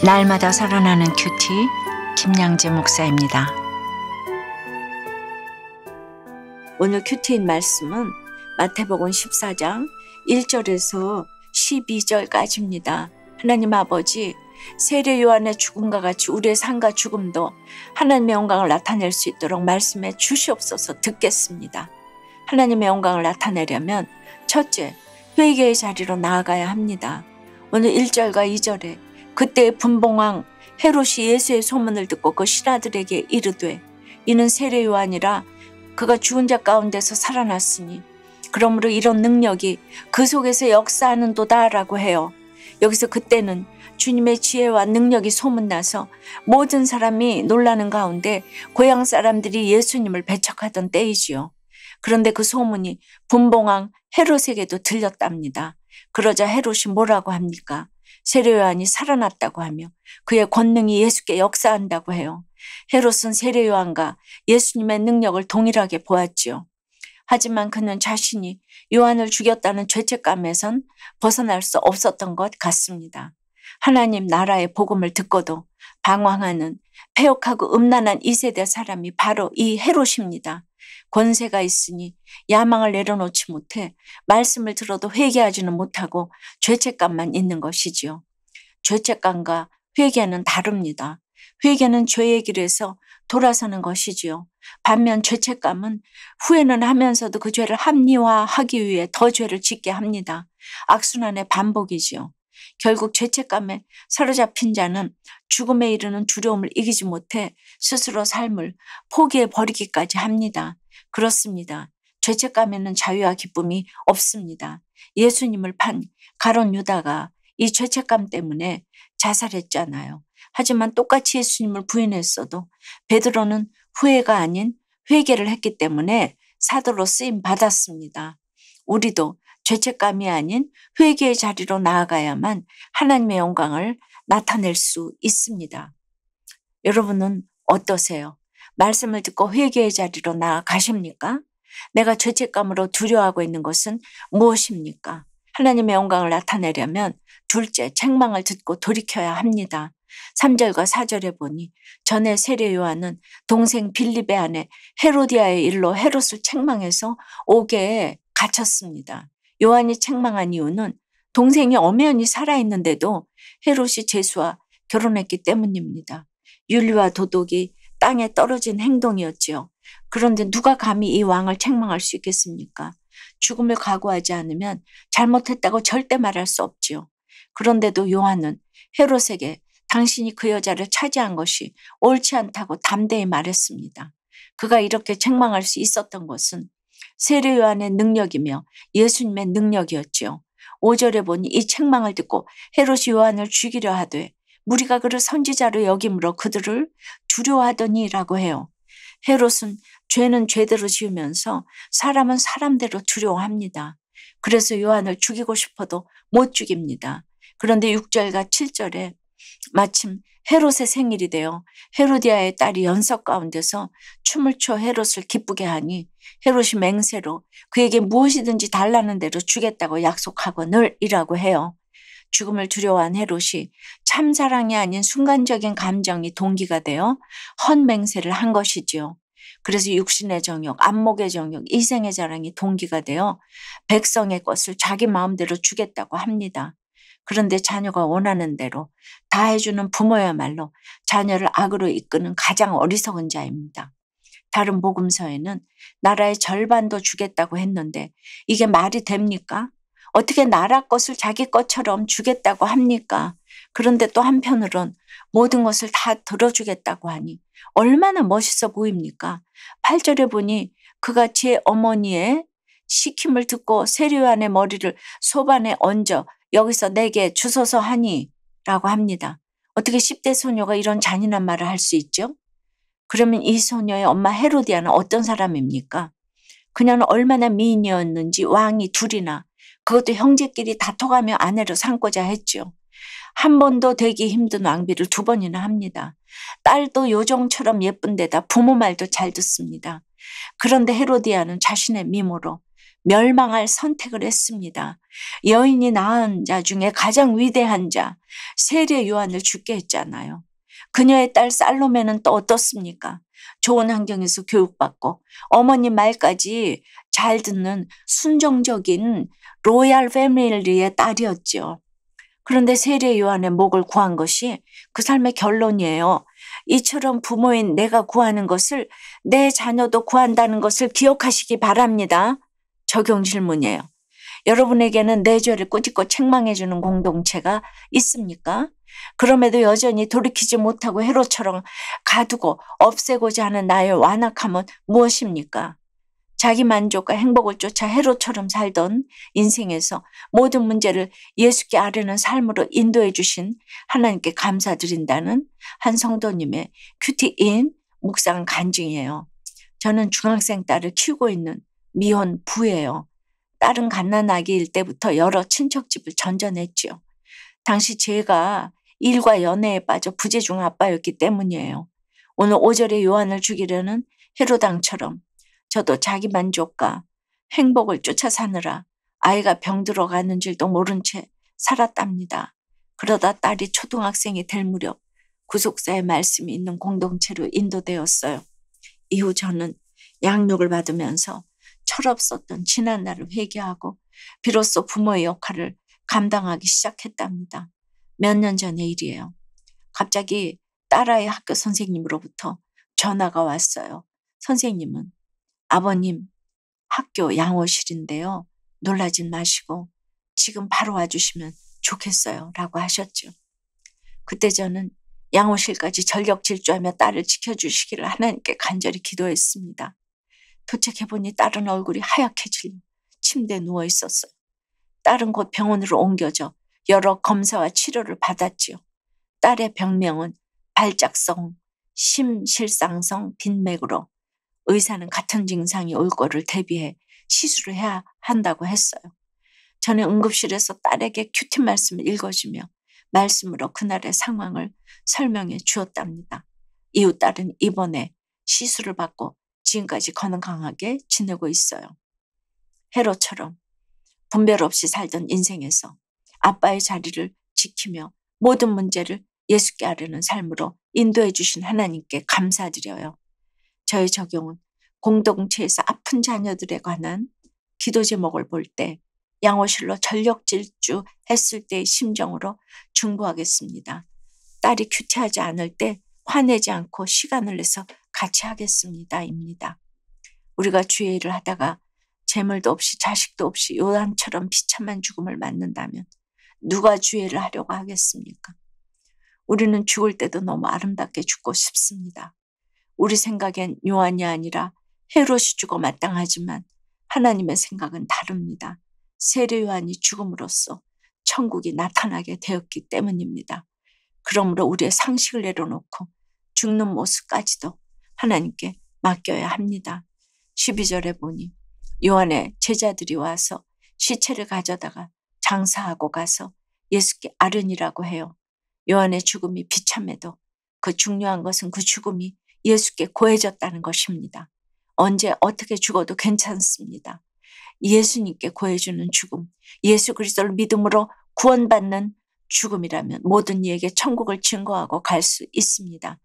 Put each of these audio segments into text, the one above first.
날마다 살아나는 큐티 김양재 목사입니다. 오늘 큐티인 말씀은 마태복음 14장 1절에서 12절까지입니다. 하나님 아버지, 세례 요한의 죽음과 같이 우리의 삶과 죽음도 하나님의 영광을 나타낼 수 있도록 말씀해 주시옵소서. 듣겠습니다. 하나님의 영광을 나타내려면 첫째, 회개의 자리로 나아가야 합니다. 오늘 1절과 2절에 그때의 분봉왕 헤롯이 예수의 소문을 듣고 그 신하들에게 이르되 이는 세례 요한이라 그가 죽은 자 가운데서 살아났으니 그러므로 이런 능력이 그 속에서 역사하는도다라고 해요. 여기서 그때는 주님의 지혜와 능력이 소문나서 모든 사람이 놀라는 가운데 고향 사람들이 예수님을 배척하던 때이지요. 그런데 그 소문이 분봉왕 헤롯에게도 들렸답니다. 그러자 헤롯이 뭐라고 합니까? 세례 요한이 살아났다고 하며 그의 권능이 예수께 역사한다고 해요. 헤롯은 세례 요한과 예수님의 능력을 동일하게 보았지요. 하지만 그는 자신이 요한을 죽였다는 죄책감에선 벗어날 수 없었던 것 같습니다. 하나님 나라의 복음을 듣고도 방황하는 패역하고 음란한 이 세대 사람이 바로 이 헤롯입니다. 권세가 있으니 야망을 내려놓지 못해 말씀을 들어도 회개하지는 못하고 죄책감만 있는 것이지요. 죄책감과 회개는 다릅니다. 회개는 죄의 길에서 돌아서는 것이지요. 반면 죄책감은 후회는 하면서도 그 죄를 합리화하기 위해 더 죄를 짓게 합니다. 악순환의 반복이지요. 결국 죄책감에 사로잡힌 자는 죽음에 이르는 두려움을 이기지 못해 스스로 삶을 포기해 버리기까지 합니다. 그렇습니다. 죄책감에는 자유와 기쁨이 없습니다. 예수님을 판 가룟 유다가 이 죄책감 때문에 자살했잖아요. 하지만 똑같이 예수님을 부인했어도 베드로는 후회가 아닌 회개를 했기 때문에 사도로 쓰임 받았습니다. 우리도 죄책감이 아닌 회개의 자리로 나아가야만 하나님의 영광을 나타낼 수 있습니다. 여러분은 어떠세요? 말씀을 듣고 회개의 자리로 나아가십니까? 내가 죄책감으로 두려워하고 있는 것은 무엇입니까? 하나님의 영광을 나타내려면 둘째, 책망을 듣고 돌이켜야 합니다. 3절과 4절에 보니 전에 세례 요한은 동생 빌립의 아내 헤로디아의 일로 헤롯을 책망해서 옥에 갇혔습니다. 요한이 책망한 이유는 동생이 엄연히 살아있는데도 헤롯이 제수와 결혼했기 때문입니다. 윤리와 도덕이 땅에 떨어진 행동이었지요. 그런데 누가 감히 이 왕을 책망할 수 있겠습니까? 죽음을 각오하지 않으면 잘못했다고 절대 말할 수 없지요. 그런데도 요한은 헤롯에게 당신이 그 여자를 차지한 것이 옳지 않다고 담대히 말했습니다. 그가 이렇게 책망할 수 있었던 것은 세례 요한의 능력이며 예수님의 능력이었지요. 5절에 보니 이 책망을 듣고 헤롯이 요한을 죽이려 하되 무리가 그를 선지자로 여김으로 그들을 두려워하더니라고 해요. 헤롯은 죄는 죄대로 지으면서 사람은 사람대로 두려워합니다. 그래서 요한을 죽이고 싶어도 못 죽입니다. 그런데 6절과 7절에 마침 헤롯의 생일이 되어 헤로디아의 딸이 연석 가운데서 춤을 춰 헤롯을 기쁘게 하니 헤롯이 맹세로 그에게 무엇이든지 달라는 대로 주겠다고 약속하거늘이라고 해요. 죽음을 두려워한 헤롯이 참사랑이 아닌 순간적인 감정이 동기가 되어 헛맹세를 한 것이지요. 그래서 육신의 정욕, 안목의 정욕, 이생의 자랑이 동기가 되어 백성의 것을 자기 마음대로 주겠다고 합니다. 그런데 자녀가 원하는 대로 다 해주는 부모야말로 자녀를 악으로 이끄는 가장 어리석은 자입니다. 다른 복음서에는 나라의 절반도 주겠다고 했는데 이게 말이 됩니까? 어떻게 나라 것을 자기 것처럼 주겠다고 합니까? 그런데 또 한편으론 모든 것을 다 들어주겠다고 하니 얼마나 멋있어 보입니까? 8절에 보니 그가 제 어머니의 시킴을 듣고 세례 요한의 머리를 소반에 얹어 여기서 내게 주소서 하니 라고 합니다. 어떻게 10대 소녀가 이런 잔인한 말을 할 수 있죠? 그러면 이 소녀의 엄마 헤로디아는 어떤 사람입니까? 그녀는 얼마나 미인이었는지 왕이 둘이나 그것도 형제끼리 다퉈가며 아내로 삼고자 했죠. 한 번도 되기 힘든 왕비를 2번이나 합니다. 딸도 요정처럼 예쁜 데다 부모 말도 잘 듣습니다. 그런데 헤로디아는 자신의 미모로 멸망할 선택을 했습니다. 여인이 낳은 자 중에 가장 위대한 자, 세례 요한을 죽게 했잖아요. 그녀의 딸 살로메는 또 어떻습니까? 좋은 환경에서 교육받고 어머님 말까지 잘 듣는 순종적인 로얄 패밀리의 딸이었죠. 그런데 세례 요한의 목을 구한 것이 그 삶의 결론이에요. 이처럼 부모인 내가 구하는 것을 내 자녀도 구한다는 것을 기억하시기 바랍니다. 적용 질문이에요. 여러분에게는 내 죄를 꾸짖고 책망해주는 공동체가 있습니까? 그럼에도 여전히 돌이키지 못하고 헤롯처럼 가두고 없애고자 하는 나의 완악함은 무엇입니까? 자기 만족과 행복을 쫓아 헤롯처럼 살던 인생에서 모든 문제를 예수께 아뢰는 삶으로 인도해 주신 하나님께 감사드린다는 한 성도님의 큐티인 묵상 간증이에요. 저는 중학생 딸을 키우고 있는 미혼 부예요. 딸은 갓난아기일 때부터 여러 친척집을 전전했지요. 당시 제가 일과 연애에 빠져 부재중 아빠였기 때문이에요. 오늘 5절의 요한을 죽이려는 헤로당처럼 저도 자기 만족과 행복을 쫓아 사느라 아이가 병들어 가는 줄도 모른 채 살았답니다. 그러다 딸이 초등학생이 될 무렵 구속사의 말씀이 있는 공동체로 인도되었어요. 이후 저는 양육을 받으면서 철없었던 지난 날을 회개하고 비로소 부모의 역할을 감당하기 시작했답니다. 몇 년 전의 일이에요. 갑자기 딸아이 학교 선생님으로부터 전화가 왔어요. 선생님은 아버님 학교 양호실인데요. 놀라진 마시고 지금 바로 와주시면 좋겠어요 라고 하셨죠. 그때 저는 양호실까지 전력 질주하며 딸을 지켜주시기를 하나님께 간절히 기도했습니다. 도착해보니 딸은 얼굴이 하얗게 침대에 누워 있었어요. 딸은 곧 병원으로 옮겨져 여러 검사와 치료를 받았지요. 딸의 병명은 발작성 심실상성 빈맥으로 의사는 같은 증상이 올 거를 대비해 시술을 해야 한다고 했어요. 저는 응급실에서 딸에게 큐티 말씀을 읽어주며 말씀으로 그날의 상황을 설명해 주었답니다. 이후 딸은 입원해 시술을 받고 지금까지 건강하게 지내고 있어요. 헤롯처럼 분별 없이 살던 인생에서 아빠의 자리를 지키며 모든 문제를 예수께 아뢰는 삶으로 인도해 주신 하나님께 감사드려요. 저의 적용은 공동체에서 아픈 자녀들에 관한 기도 제목을 볼 때 양호실로 전력 질주했을 때의 심정으로 중보하겠습니다. 딸이 큐티하지 않을 때 화내지 않고 시간을 내서 같이 하겠습니다. 입니다. 우리가 주의 일을 하다가 재물도 없이 자식도 없이 요한처럼 비참한 죽음을 맞는다면 누가 주의 일을 하려고 하겠습니까? 우리는 죽을 때도 너무 아름답게 죽고 싶습니다. 우리 생각엔 요한이 아니라 헤롯이 죽어 마땅하지만 하나님의 생각은 다릅니다. 세례 요한이 죽음으로써 천국이 나타나게 되었기 때문입니다. 그러므로 우리의 상식을 내려놓고 죽는 모습까지도 하나님께 맡겨야 합니다. 12절에 보니 요한의 제자들이 와서 시체를 가져다가 장사하고 가서 예수께 아뢰니라고 해요. 요한의 죽음이 비참해도 그 중요한 것은 그 죽음이 예수께 고해졌다는 것입니다. 언제 어떻게 죽어도 괜찮습니다. 예수님께 고해주는 죽음, 예수 그리스도를 믿음으로 구원받는 죽음이라면 모든 이에게 천국을 증거하고 갈 수 있습니다.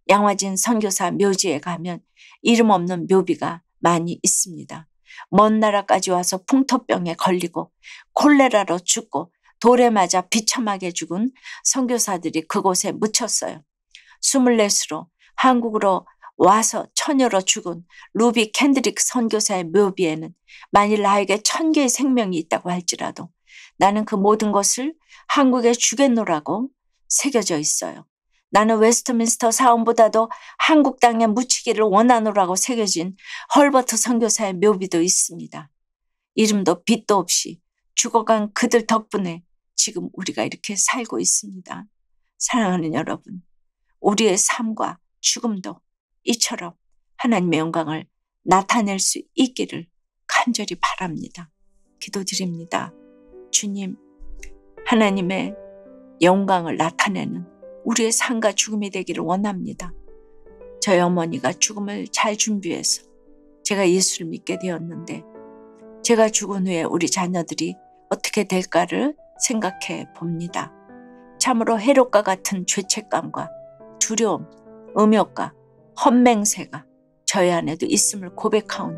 양화진 선교사 묘지에 가면 이름 없는 묘비가 많이 있습니다. 먼 나라까지 와서 풍토병에 걸리고 콜레라로 죽고 돌에 맞아 비참하게 죽은 선교사들이 그곳에 묻혔어요. 24수로 한국으로 와서 처녀로 죽은 루비 캔드릭 선교사의 묘비에는 만일 나에게 1000개의 생명이 있다고 할지라도 나는 그 모든 것을 한국에 주겠노라고 새겨져 있어요. 나는 웨스트민스터 사원보다도 한국 땅에 묻히기를 원하노라고 새겨진 헐버트 선교사의 묘비도 있습니다. 이름도 빛도 없이 죽어간 그들 덕분에 지금 우리가 이렇게 살고 있습니다. 사랑하는 여러분, 우리의 삶과 죽음도 이처럼 하나님의 영광을 나타낼 수 있기를 간절히 바랍니다. 기도드립니다. 주님, 하나님의 영광을 나타내는 우리의 삶과 죽음이 되기를 원합니다. 저희 어머니가 죽음을 잘 준비해서 제가 예수를 믿게 되었는데 제가 죽은 후에 우리 자녀들이 어떻게 될까를 생각해 봅니다. 참으로 해롭과 같은 죄책감과 두려움, 음욕과 헛맹세가 저희 안에도 있음을 고백하오니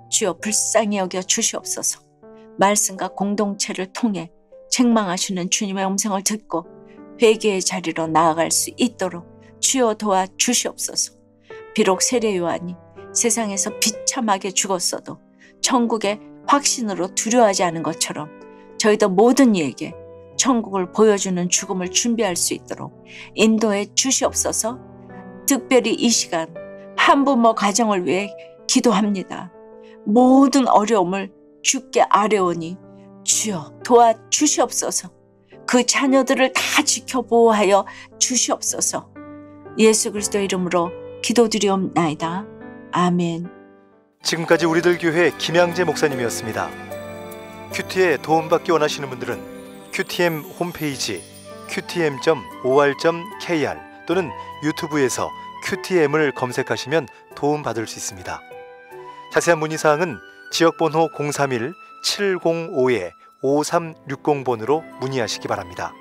주여 불쌍히 여겨 주시옵소서. 말씀과 공동체를 통해 책망하시는 주님의 음성을 듣고 회개의 자리로 나아갈 수 있도록 주여 도와 주시옵소서. 비록 세례 요한이 세상에서 비참하게 죽었어도 천국의 확신으로 두려워하지 않은 것처럼 저희도 모든 이에게 천국을 보여주는 죽음을 준비할 수 있도록 인도해 주시옵소서. 특별히 이 시간 한부모 가정을 위해 기도합니다. 모든 어려움을 주께 아뢰오니 주여 도와주시옵소서. 그 자녀들을 다 지켜 보호하여 주시옵소서. 예수 그리스도 이름으로 기도드리옵나이다. 아멘. 지금까지 우리들 교회 김양재 목사님이었습니다. 큐티에 도움받기 원하시는 분들은 QTM 홈페이지 qtm.or.kr 또는 유튜브에서 QTM을 검색하시면 도움받을 수 있습니다. 자세한 문의사항은 지역번호 031-705-5360번으로 문의하시기 바랍니다.